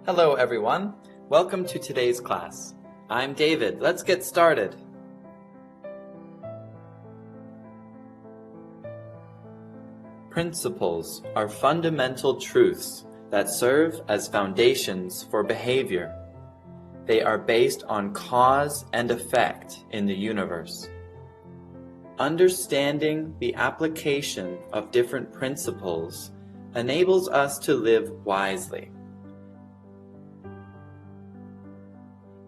Hello everyone, welcome to today's class. I'm David, let's get started. Principles are fundamental truths that serve as foundations for behavior. They are based on cause and effect in the universe. Understanding the application of different principles enables us to live wisely.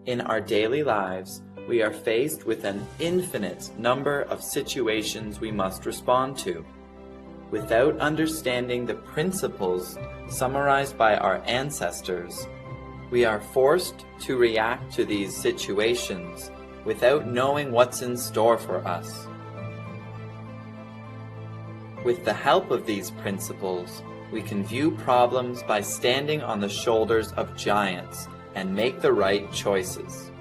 In our daily lives, we are faced with an infinite number of situations we must respond to. Without understanding the principles summarized by our ancestors, we are forced to react to these situations without knowing what's in store for us. With the help of these principles, we can view problems by standing on the shoulders of giants and make the right choices.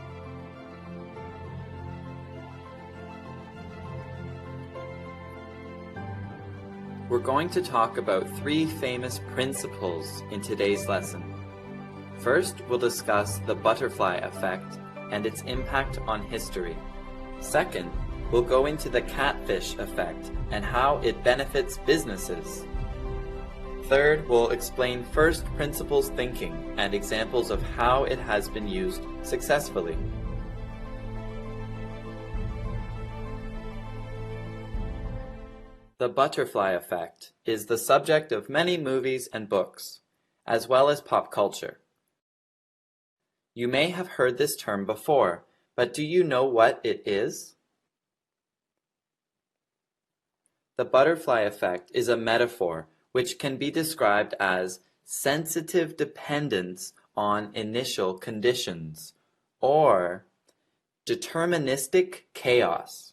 We're going to talk about three famous principles in today's lesson. First, we'll discuss the butterfly effect and its impact on history. Second, we'll go into the catfish effect and how it benefits businesses. Third, we'll explain first principles thinking and examples of how it has been used successfully. The butterfly effect is the subject of many movies and books, as well as pop culture. You may have heard this term before, but do you know what it is? The butterfly effect is a metaphor which can be described as sensitive dependence on initial conditions, or deterministic chaos.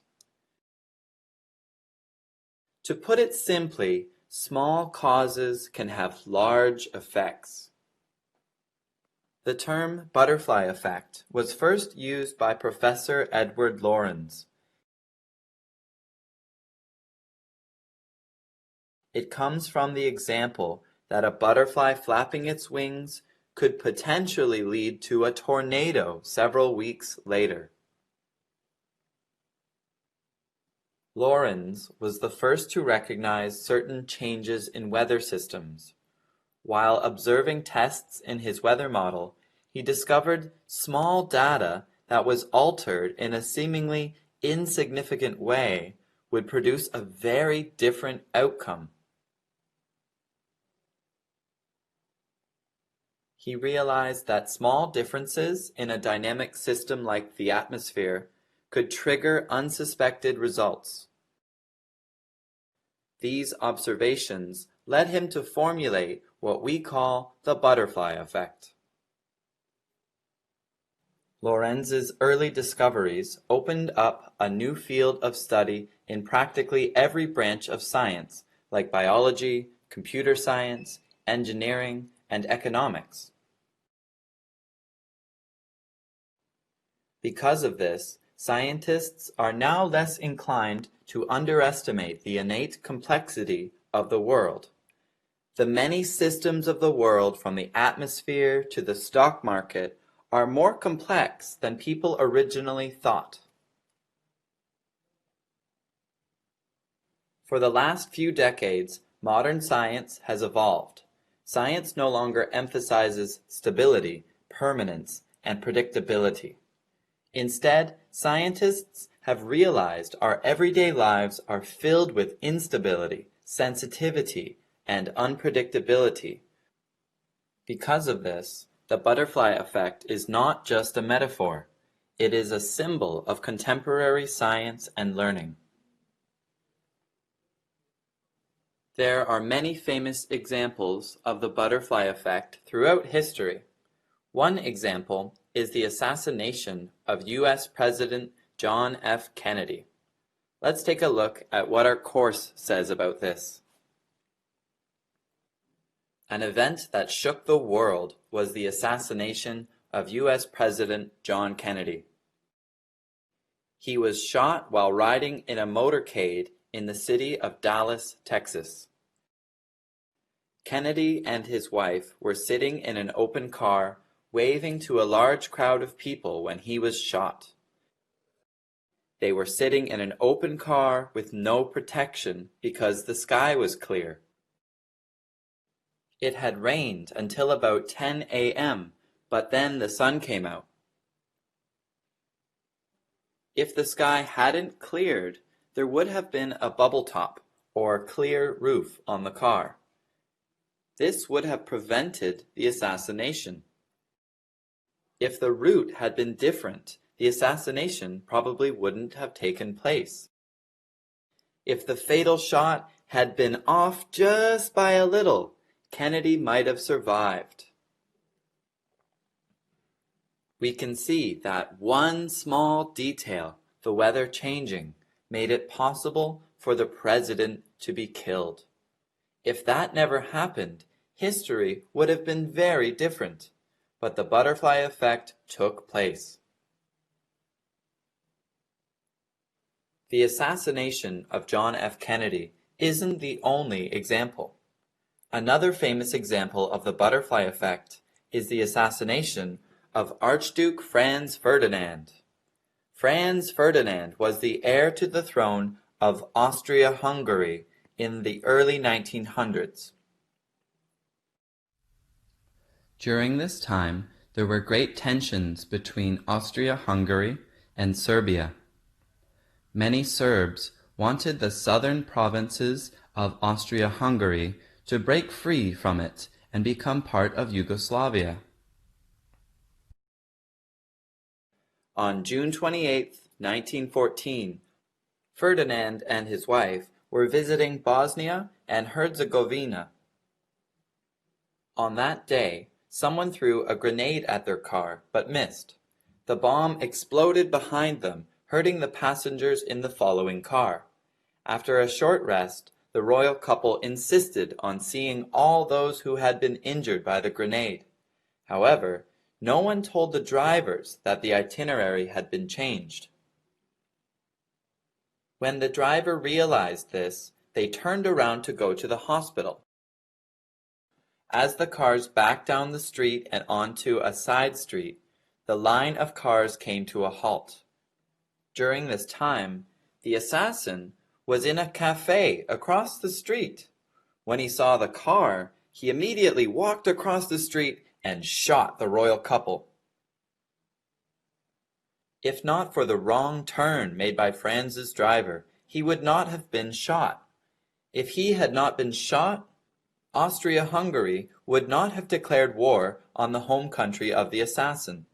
To put it simply, small causes can have large effects. The term butterfly effect was first used by Professor Edward Lorenz. It comes from the example that a butterfly flapping its wings could potentially lead to a tornado several weeks later. Lorenz was the first to recognize certain changes in weather systems. While observing tests in his weather model, he discovered small data that was altered in a seemingly insignificant way would produce a very different outcome. He realized that small differences in a dynamic system like the atmosphere could trigger unsuspected results. These observations led him to formulate what we call the butterfly effect. Lorenz's early discoveries opened up a new field of study in practically every branch of science, like biology, computer science, engineering, and economics. Because of this, scientists are now less inclined to underestimate the innate complexity of the world. The many systems of the world, from the atmosphere to the stock market, are more complex than people originally thought. For the last few decades, modern science has evolved. Science no longer emphasizes stability, permanence, and predictability. Instead, scientists have realized our everyday lives are filled with instability, sensitivity, and unpredictability. Because of this, the butterfly effect is not just a metaphor. It is a symbol of contemporary science and learning. There are many famous examples of the butterfly effect throughout history. One example is the assassination of U.S. President John F. Kennedy. Let's take a look at what our course says about this. An event that shook the world was the assassination of U.S. President John Kennedy. He was shot while riding in a motorcade in the city of Dallas, Texas. Kennedy and his wife were sitting in an open car, waving to a large crowd of people when he was shot. They were sitting in an open car with no protection because the sky was clear. It had rained until about 10 a.m., but then the sun came out. If the sky hadn't cleared, there would have been a bubble top or clear roof on the car. This would have prevented the assassination. If the route had been different, the assassination probably wouldn't have taken place. If the fatal shot had been off just by a little, Kennedy might have survived. We can see that one small detail, the weather changing, made it possible for the president to be killed. If that never happened, history would have been very different, but the butterfly effect took place. The assassination of John F. Kennedy isn't the only example. Another famous example of the butterfly effect is the assassination of Archduke Franz Ferdinand. Franz Ferdinand was the heir to the throne of Austria-Hungary in the early 1900s. During this time, there were great tensions between Austria-Hungary and Serbia. Many Serbs wanted the southern provinces of Austria-Hungary to break free from it and become part of Yugoslavia. On June 28, 1914, Ferdinand and his wife were visiting Bosnia and Herzegovina. On that day, someone threw a grenade at their car but missed. The bomb exploded behind them, hurting the passengers in the following car. After a short rest, the royal couple insisted on seeing all those who had been injured by the grenade. However, no one told the drivers that the itinerary had been changed. When the driver realized this, they turned around to go to the hospital. As the cars backed down the street and onto a side street, the line of cars came to a halt. During this time, the assassin was in a cafe across the street. When he saw the car, he immediately walked across the street and shot the royal couple. If not for the wrong turn made by Franz's driver, he would not have been shot. If he had not been shot, Austria-Hungary would not have declared war on the home country of the assassin.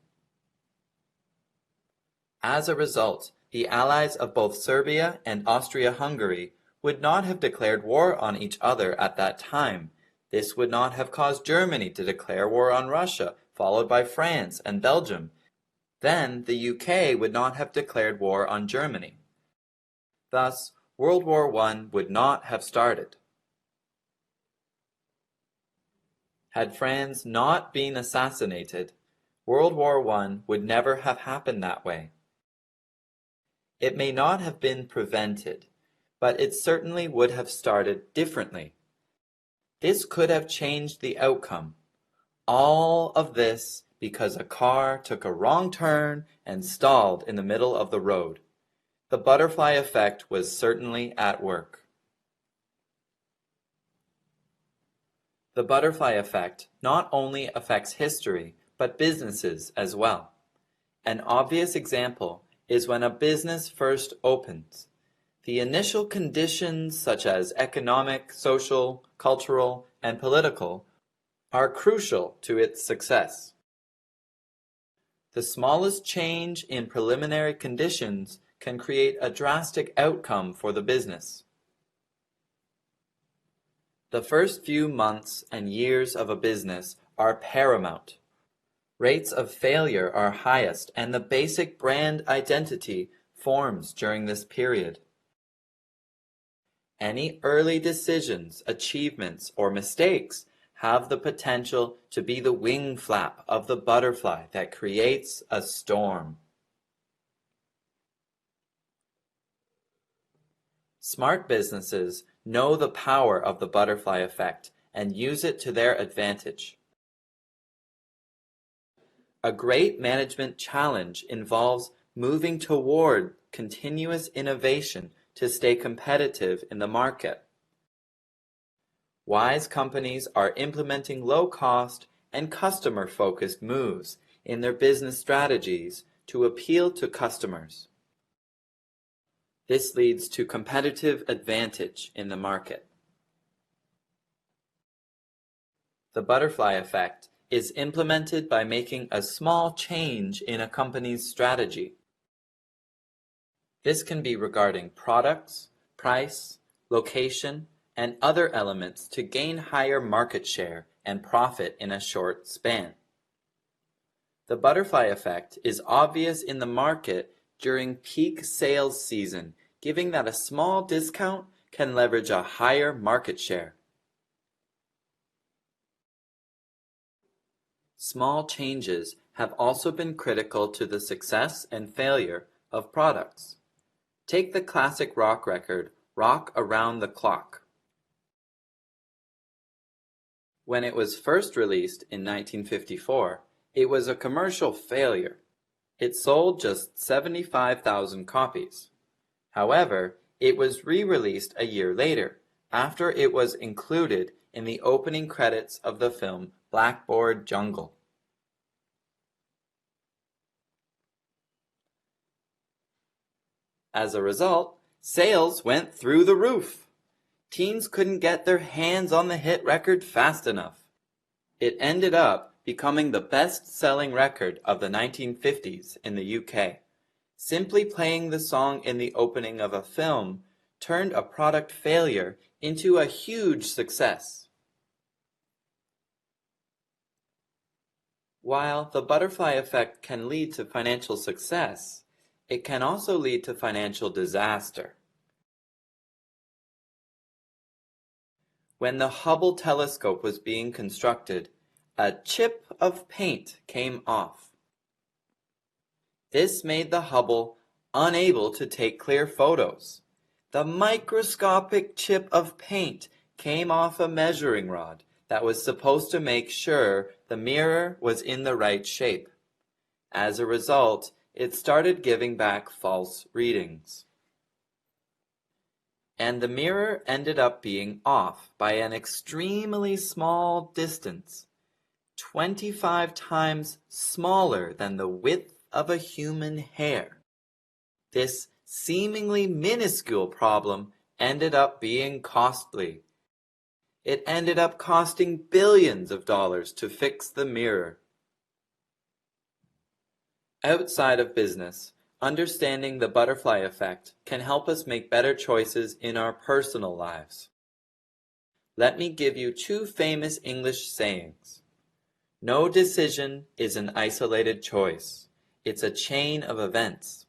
As a result, the allies of both Serbia and Austria-Hungary would not have declared war on each other at that time. This would not have caused Germany to declare war on Russia, followed by France and Belgium. Then the UK would not have declared war on Germany. Thus, World War I would not have started. Had Franz not been assassinated, World War I would never have happened that way. It may not have been prevented, but it certainly would have started differently. This could have changed the outcome. All of this because a car took a wrong turn and stalled in the middle of the road. The butterfly effect was certainly at work. The butterfly effect not only affects history, but businesses as well. An obvious example is when a business first opens. The initial conditions, such as economic, social, cultural, and political, are crucial to its success. The smallest change in preliminary conditions can create a drastic outcome for the business. The first few months and years of a business are paramount. Rates of failure are highest, and the basic brand identity forms during this period. Any early decisions, achievements, or mistakes have the potential to be the wing flap of the butterfly that creates a storm. Smart businesses know the power of the butterfly effect and use it to their advantage. A great management challenge involves moving toward continuous innovation to stay competitive in the market. Wise companies are implementing low-cost and customer-focused moves in their business strategies to appeal to customers. This leads to competitive advantage in the market. The butterfly effect is implemented by making a small change in a company's strategy. This can be regarding products, price, location, and other elements to gain higher market share and profit in a short span. The butterfly effect is obvious in the market during peak sales season, giving that a small discount can leverage a higher market share. Small changes have also been critical to the success and failure of products. Take the classic rock record, Rock Around the Clock. When it was first released in 1954, it was a commercial failure. It sold just 75,000 copies. However, it was re-released a year later, after it was included in the opening credits of the film Blackboard Jungle. As a result, sales went through the roof. Teens couldn't get their hands on the hit record fast enough. It ended up becoming the best-selling record of the 1950s in the UK. Simply playing the song in the opening of a film turned a product failure into a huge success. While the butterfly effect can lead to financial success, it can also lead to financial disaster. When the Hubble telescope was being constructed, a chip of paint came off. This made the Hubble unable to take clear photos. The microscopic chip of paint came off a measuring rod that was supposed to make sure the mirror was in the right shape. As a result, it started giving back false readings. And the mirror ended up being off by an extremely small distance, 25 times smaller than the width of a human hair. This seemingly minuscule problem ended up being costly. It ended up costing billions of dollars to fix the mirror. Outside of business, understanding the butterfly effect can help us make better choices in our personal lives. Let me give you two famous English sayings. No decision is an isolated choice. It's a chain of events.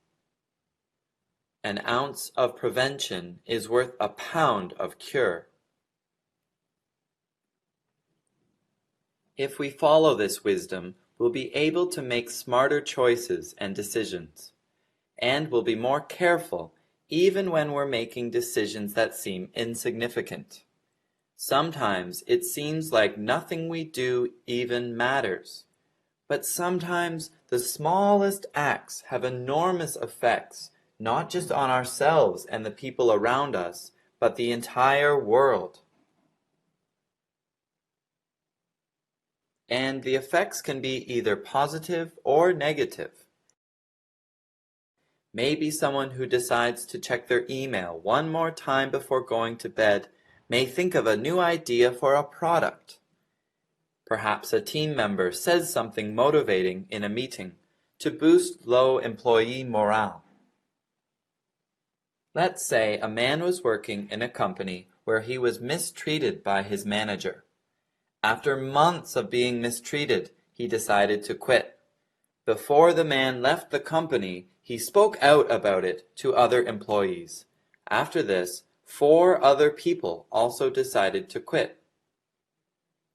An ounce of prevention is worth a pound of cure. If we follow this wisdom, we'll be able to make smarter choices and decisions. And we'll be more careful even when we're making decisions that seem insignificant. Sometimes it seems like nothing we do even matters. But sometimes the smallest acts have enormous effects, not just on ourselves and the people around us, but the entire world. And the effects can be either positive or negative. Maybe someone who decides to check their email one more time before going to bed may think of a new idea for a product. Perhaps a team member says something motivating in a meeting to boost low employee morale. Let's say a man was working in a company where he was mistreated by his manager. After months of being mistreated, he decided to quit. Before the man left the company, he spoke out about it to other employees. After this, 4 other people also decided to quit.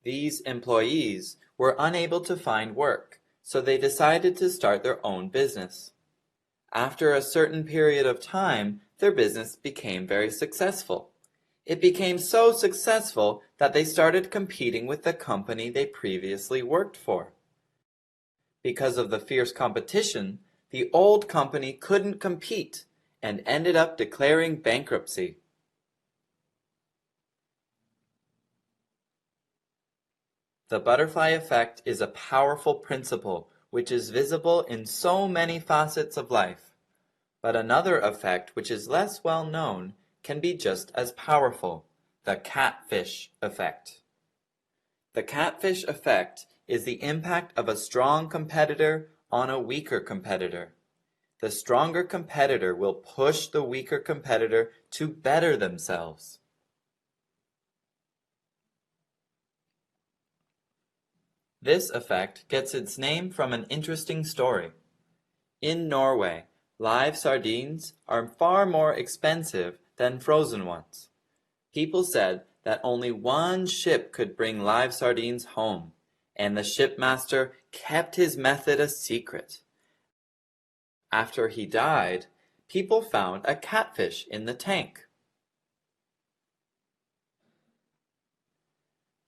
These employees were unable to find work, so they decided to start their own business. After a certain period of time, their business became very successful. It became so successful that they started competing with the company they previously worked for. Because of the fierce competition, the old company couldn't compete and ended up declaring bankruptcy. The butterfly effect is a powerful principle which is visible in so many facets of life. But another effect which is less well known can be just as powerful, the catfish effect. The catfish effect is the impact of a strong competitor on a weaker competitor. The stronger competitor will push the weaker competitor to better themselves. This effect gets its name from an interesting story. In Norway, live sardines are far more expensive than frozen ones. People said that only one ship could bring live sardines home, and the shipmaster kept his method a secret. After he died, people found a catfish in the tank.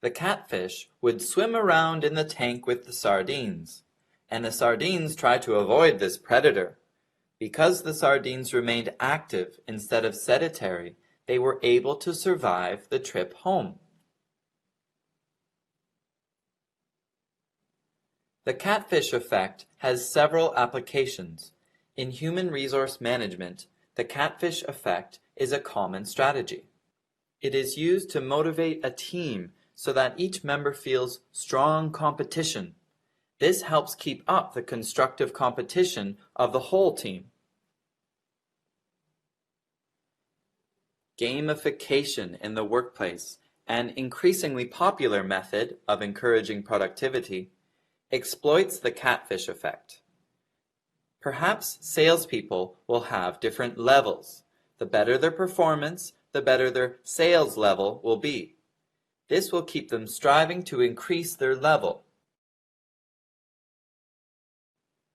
The catfish would swim around in the tank with the sardines, and the sardines tried to avoid this predator. Because the sardines remained active instead of sedentary, they were able to survive the trip home. The catfish effect has several applications. In human resource management, the catfish effect is a common strategy. It is used to motivate a team so that each member feels strong competition. This helps keep up the constructive competition of the whole team. Gamification in the workplace, an increasingly popular method of encouraging productivity, exploits the catfish effect. Perhaps salespeople will have different levels. The better their performance, the better their sales level will be. This will keep them striving to increase their level.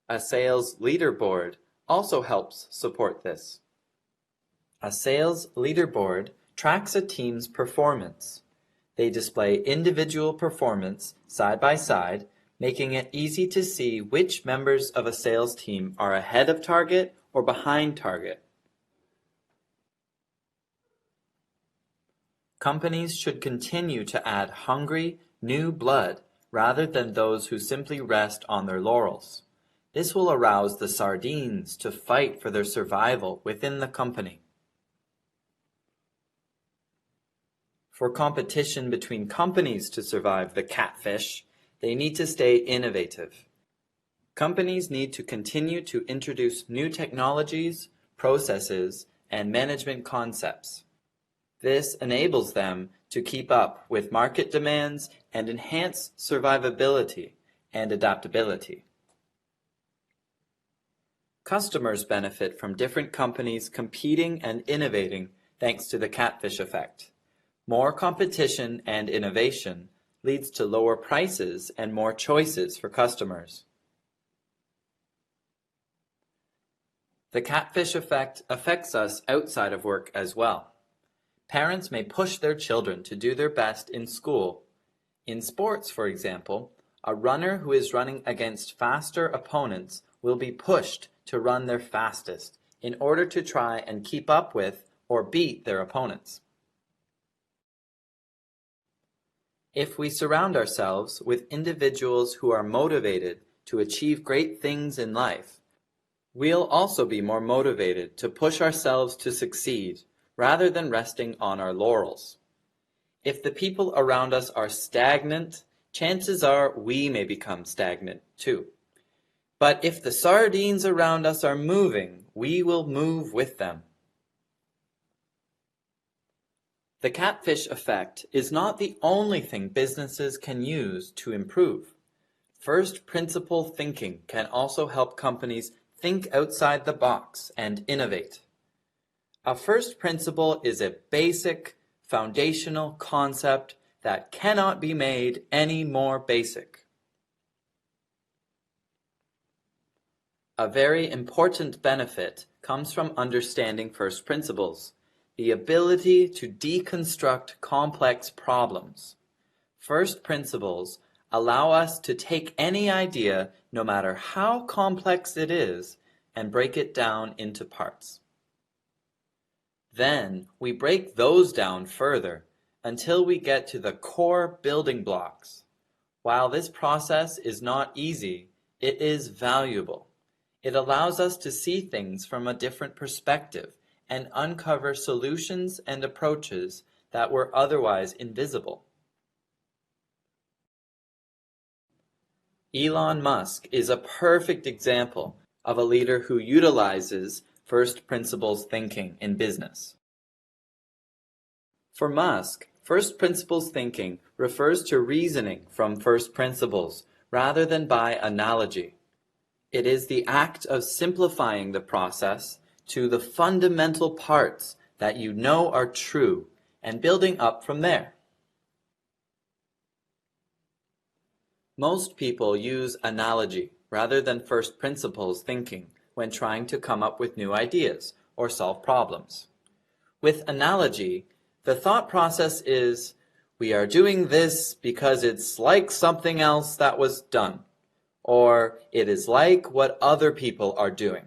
A sales leaderboard also helps support this. A sales leaderboard tracks a team's performance. They display individual performance side by side, making it easy to see which members of a sales team are ahead of target or behind target. Companies should continue to add hungry, new blood rather than those who simply rest on their laurels. This will arouse the sardines to fight for their survival within the company. For competition between companies to survive the catfish, they need to stay innovative. Companies need to continue to introduce new technologies, processes, and management concepts. This enables them to keep up with market demands and enhance survivability and adaptability. Customers benefit from different companies competing and innovating thanks to the catfish effect. More competition and innovation leads to lower prices and more choices for customers. The catfish effect affects us outside of work as well. Parents may push their children to do their best in school. In sports, for example, a runner who is running against faster opponents will be pushed to run their fastest in order to try and keep up with or beat their opponents. If we surround ourselves with individuals who are motivated to achieve great things in life, we'll also be more motivated to push ourselves to succeed rather than resting on our laurels. If the people around us are stagnant, chances are we may become stagnant too. But if the sardines around us are moving, we will move with them. The catfish effect is not the only thing businesses can use to improve. First principle thinking can also help companies think outside the box and innovate. A first principle is a basic, foundational concept that cannot be made any more basic. A very important benefit comes from understanding first principles. the ability to deconstruct complex problems. First principles allow us to take any idea, no matter how complex it is, and break it down into parts. Then we break those down further until we get to the core building blocks. While this process is not easy, it is valuable. It allows us to see things from a different perspective and uncover solutions and approaches that were otherwise invisible. Elon Musk is a perfect example of a leader who utilizes first principles thinking in business. For Musk, first principles thinking refers to reasoning from first principles rather than by analogy. It is the act of simplifying the process to the fundamental parts that you know are true and building up from there. Most people use analogy rather than first principles thinking when trying to come up with new ideas or solve problems. With analogy, the thought process is, we are doing this because it's like something else that was done, or it is like what other people are doing.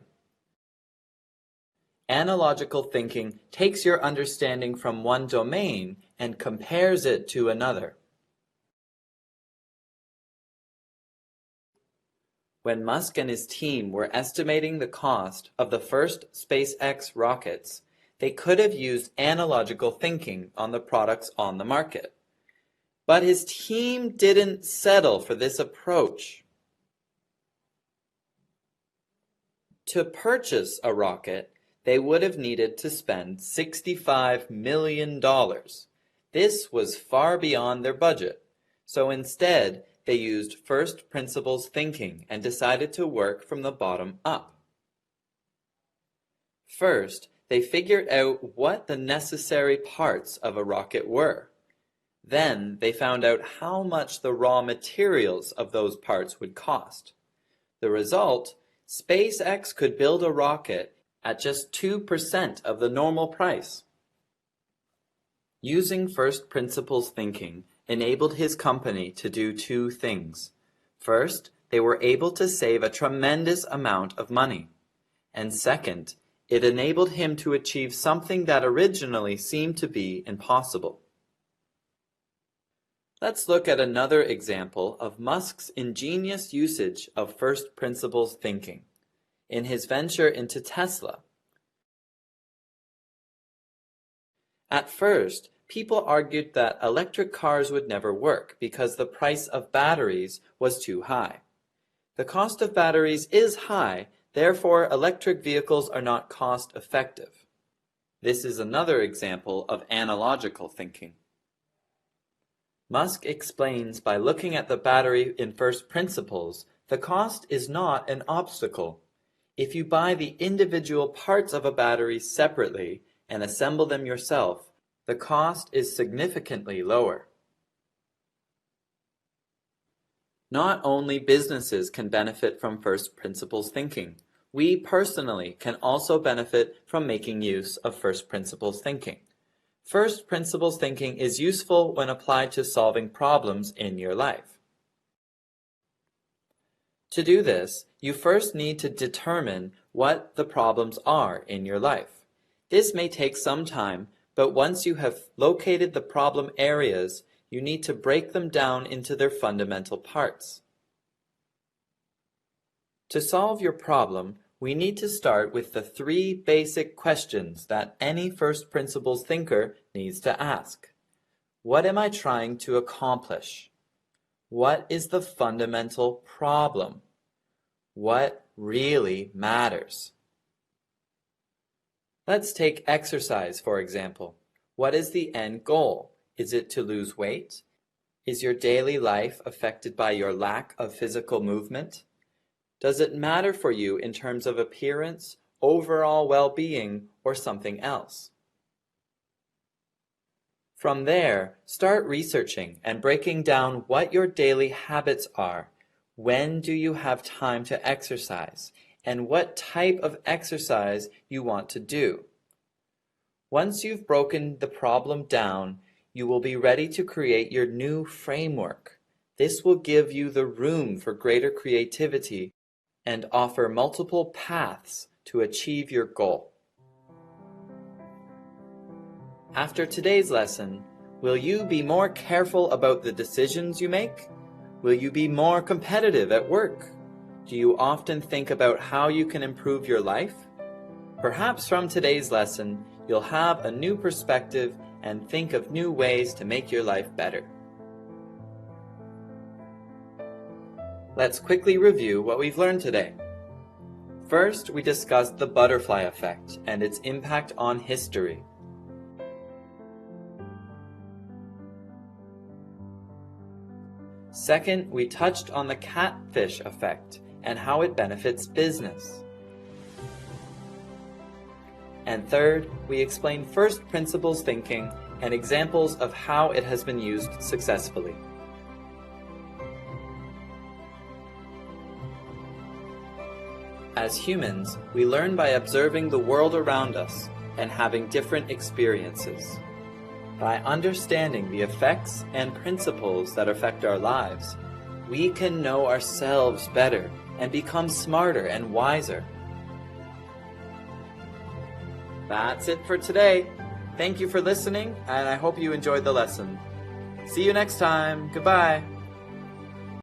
Analogical thinking takes your understanding from one domain and compares it to another. When Musk and his team were estimating the cost of the first SpaceX rockets, they could have used analogical thinking on the products on the market. But his team didn't settle for this approach. To purchase a rocket, they would have needed to spend $65 million. This was far beyond their budget, so instead they used first principles thinking and decided to work from the bottom up. First, they figured out what the necessary parts of a rocket were. Then they found out how much the raw materials of those parts would cost. The result, SpaceX could build a rocket at just 2% of the normal price. Using first principles thinking enabled his company to do two things. First, they were able to save a tremendous amount of money. And second, it enabled him to achieve something that originally seemed to be impossible. Let's look at another example of Musk's ingenious usage of first principles thinking in his venture into Tesla. At first, people argued that electric cars would never work because the price of batteries was too high. The cost of batteries is high, therefore electric vehicles are not cost-effective. This is another example of analogical thinking. Musk explains by looking at the battery in first principles, the cost is not an obstacle. If you buy the individual parts of a battery separately and assemble them yourself, the cost is significantly lower. Not only businesses can benefit from first principles thinking, we personally can also benefit from making use of first principles thinking. First principles thinking is useful when applied to solving problems in your life. To do this, you first need to determine what the problems are in your life. This may take some time, but once you have located the problem areas, you need to break them down into their fundamental parts. To solve your problem, we need to start with the three basic questions that any first principles thinker needs to ask. What am I trying to accomplish? What is the fundamental problem? What really matters? Let's take exercise, for example. What is the end goal? Is it to lose weight? Is your daily life affected by your lack of physical movement? Does it matter for you in terms of appearance, overall well-being, or something else? From there, start researching and breaking down what your daily habits are. When do you have time to exercise? And what type of exercise you want to do. Once you've broken the problem down, you will be ready to create your new framework. This will give you the room for greater creativity and offer multiple paths to achieve your goal. After today's lesson, will you be more careful about the decisions you make? Will you be more competitive at work? Do you often think about how you can improve your life? Perhaps from today's lesson, you'll have a new perspective and think of new ways to make your life better. Let's quickly review what we've learned today. First, we discussed the butterfly effect and its impact on history. Second, we touched on the catfish effect and how it benefits business. And third, we explained first principles thinking and examples of how it has been used successfully. As humans, we learn by observing the world around us and having different experiences. By understanding the effects and principles that affect our lives, we can know ourselves better and become smarter and wiser. That's it for today. Thank you for listening, and I hope you enjoyed the lesson. See you next time. Goodbye.